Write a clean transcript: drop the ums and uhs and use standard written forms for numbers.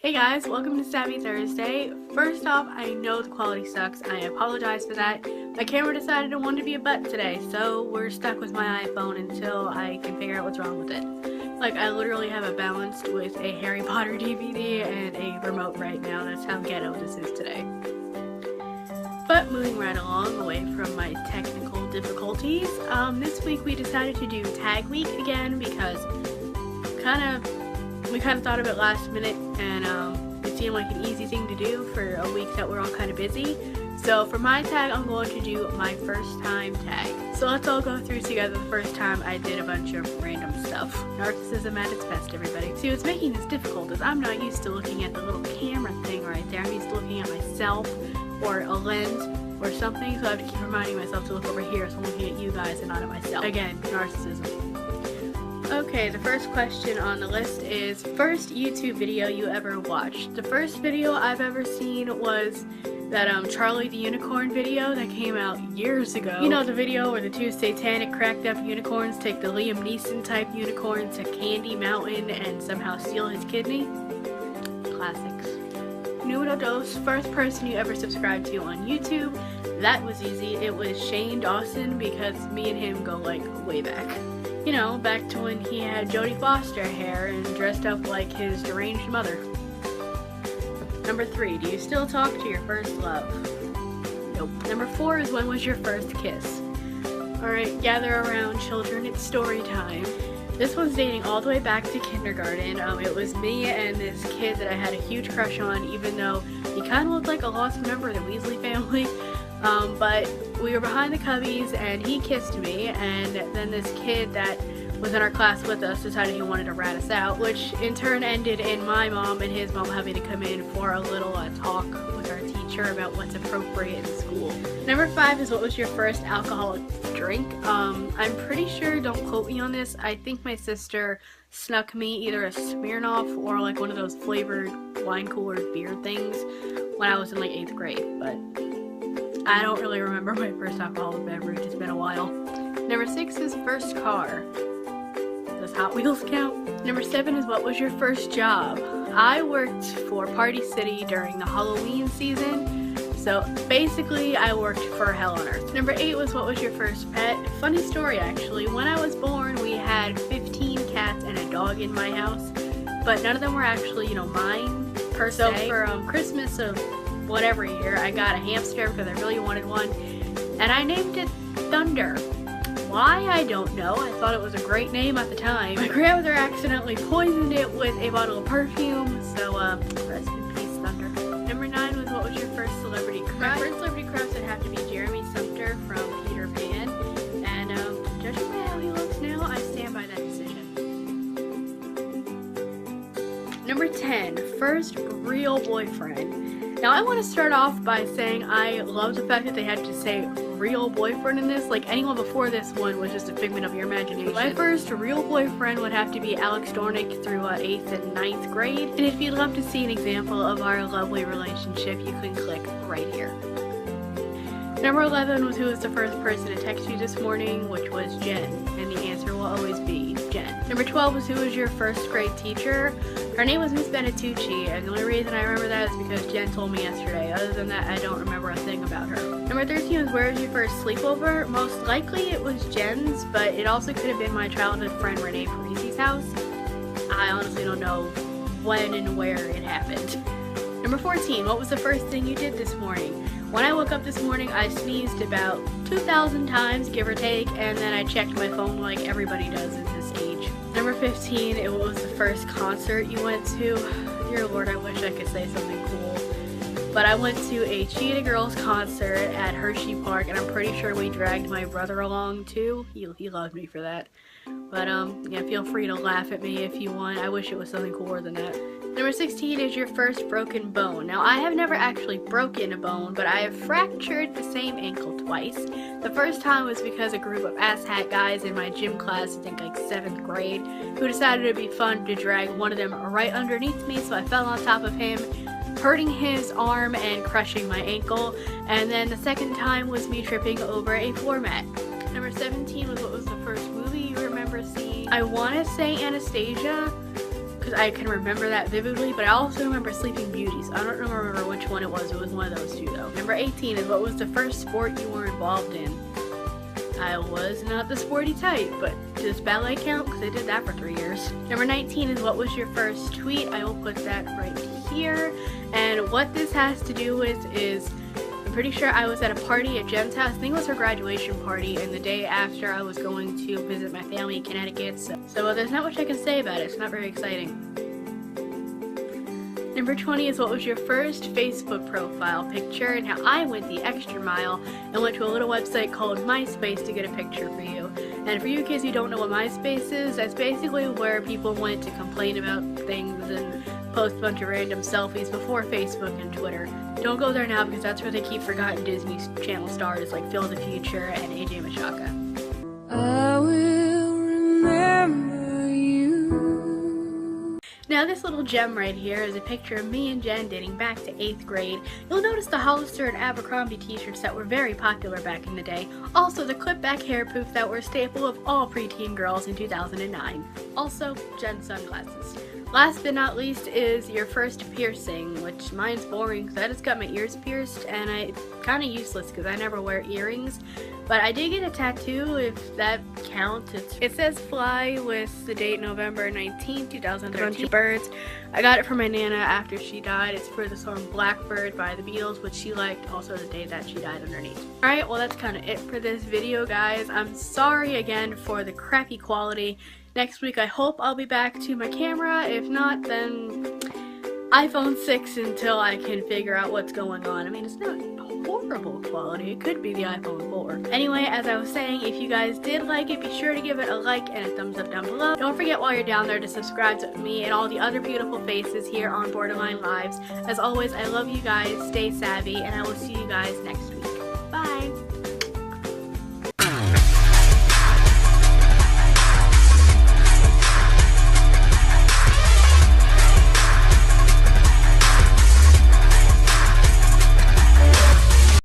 Hey guys, welcome to Savvy Thursday. First off, I know the quality sucks. I apologize for that. My camera decided it wanted to be a button today, so we're stuck with my iPhone until I can figure out what's wrong with it. Like, I literally have it balanced with a Harry Potter DVD and a remote right now. That's how ghetto this is today. But moving right along, away from my technical difficulties, this week we decided to do Tag Week again because we kind of thought of it last minute, and it seemed like an easy thing to do for a week that we're all kind of busy. So for my tag, I'm going to do my first time tag. So let's all go through together the first time I did a bunch of random stuff. Narcissism at its best, everybody. See, what's making this difficult is I'm not used to looking at the little camera thing right there. I'm used to looking at myself or a lens or something, so I have to keep reminding myself to look over here so I'm looking at you guys and not at myself. Again, narcissism. Okay, the first question on the list is first YouTube video you ever watched. The first video I've ever seen was that Charlie the Unicorn video that came out years ago. You know, the video where the two satanic cracked up unicorns take the Liam Neeson type unicorn to Candy Mountain and somehow steal his kidney? Classics. Nudo Dos, first person you ever subscribed to on YouTube. That was easy. It was Shane Dawson because me and him go like way back. You know, back to when he had Jodie Foster hair and dressed up like his deranged mother. Number 3, do you still talk to your first love? Nope. Number 4 is when was your first kiss? Alright, gather around children, it's story time. This one's dating all the way back to kindergarten. It was me and this kid that I had a huge crush on, even though he kind of looked like a lost member of the Weasley family. But we were behind the cubbies and he kissed me, and then this kid that was in our class with us decided he wanted to rat us out, which in turn ended in my mom and his mom having to come in for a little talk with our teacher about what's appropriate in school. Number 5 is what was your first alcoholic drink? I'm pretty sure, don't quote me on this, I think my sister snuck me either a Smirnoff or like one of those flavored wine cooler beer things when I was in like 8th grade, but I don't really remember my first alcoholic beverage. It's been a while. Number 6 is first car. Does Hot Wheels count? Number 7 is what was your first job? I worked for Party City during the Halloween season. So basically I worked for Hell on Earth. Number 8 was what was your first pet? Funny story actually. When I was born we had 15 cats and a dog in my house. But none of them were actually, you know, mine per se. So for Christmas of whatever year, I got a hamster because I really wanted one, and I named it Thunder. Why? I don't know. I thought it was a great name at the time. My grandmother accidentally poisoned it with a bottle of perfume, so rest in peace, Thunder. Number 9 was what was your first celebrity crush? My first celebrity crush would have to be Jeremy Sumter from Peter Pan, and judging by how he looks now, I stand by that decision. Number 10, first real boyfriend. Now I want to start off by saying I love the fact that they had to say real boyfriend in this. Like, anyone before this one was just a figment of your imagination. My first real boyfriend would have to be Alex Dornick through 8th and 9th grade. And if you'd love to see an example of our lovely relationship, you can click right here. Number 11 was who was the first person to text you this morning, which was Jen, and the answer will always be Jen. Number 12 was who was your first grade teacher. Her name was Miss Benatucci, and the only reason I remember that is because Jen told me yesterday. Other than that, I don't remember a thing about her. Number 13 was where was your first sleepover? Most likely it was Jen's, but it also could have been my childhood friend Renee Parisi's house. I honestly don't know when and where it happened. Number 14, what was the first thing you did this morning? When I woke up this morning, I sneezed about 2,000 times, give or take, and then I checked my phone like everybody does at this age. Number 15, it was the first concert you went to. Dear Lord, I wish I could say something cool. But I went to a Cheetah Girls concert at Hershey Park, and I'm pretty sure we dragged my brother along too. He loved me for that. But yeah, feel free to laugh at me if you want. I wish it was something cooler than that. Number 16 is your first broken bone. Now, I have never actually broken a bone, but I have fractured the same ankle twice. The first time was because a group of asshat guys in my gym class, I think like 7th grade, who decided it'd be fun to drag one of them right underneath me, so I fell on top of him, hurting his arm and crushing my ankle. And then the second time was me tripping over a floor mat. Number 17 was what was the first movie you remember seeing? I want to say Anastasia, because I can remember that vividly, but I also remember Sleeping Beauties. I don't remember which one it was. It was one of those two though. Number 18 is what was the first sport you were involved in? I was not the sporty type, but does ballet count? Because I did that for 3 years. Number 19 is what was your first tweet? I will put that right here. And what this has to do with is, I'm pretty sure I was at a party at Jen's house. I think it was her graduation party, and the day after I was going to visit my family in Connecticut. So there's not much I can say about it. It's not very exciting. Number 20 is what was your first Facebook profile picture, and how I went the extra mile and went to a little website called MySpace to get a picture for you. And for you kids who don't know what MySpace is, that's basically where people went to complain about things and post a bunch of random selfies before Facebook and Twitter. Don't go there now because that's where they keep forgotten Disney Channel stars like Phil the Future and AJ Machaka. I will remember you. Now this little gem right here is a picture of me and Jen dating back to 8th grade. You'll notice the Hollister and Abercrombie t-shirts that were very popular back in the day. Also the clip back hair poof that were a staple of all preteen girls in 2009. Also Jen's sunglasses. Last but not least is your first piercing, which mine's boring because I just got my ears pierced and it's kind of useless because I never wear earrings. But I did get a tattoo, if that counts. It says fly with the date November 19, 2013. A bunch of birds. I got it from my Nana after she died. It's for the song Blackbird by the Beatles, which she liked, also the day that she died underneath. Alright, well that's kind of it for this video, guys. I'm sorry again for the crappy quality. Next week I hope I'll be back to my camera. If not, then iPhone 6 until I can figure out what's going on. I mean, it's not horrible quality. It could be the iPhone 4. Anyway, as I was saying, if you guys did like it, be sure to give it a like and a thumbs up down below. Don't forget while you're down there to subscribe to me and all the other beautiful faces here on Borderline Lives. As always, I love you guys. Stay savvy, and I will see you guys next week. Bye!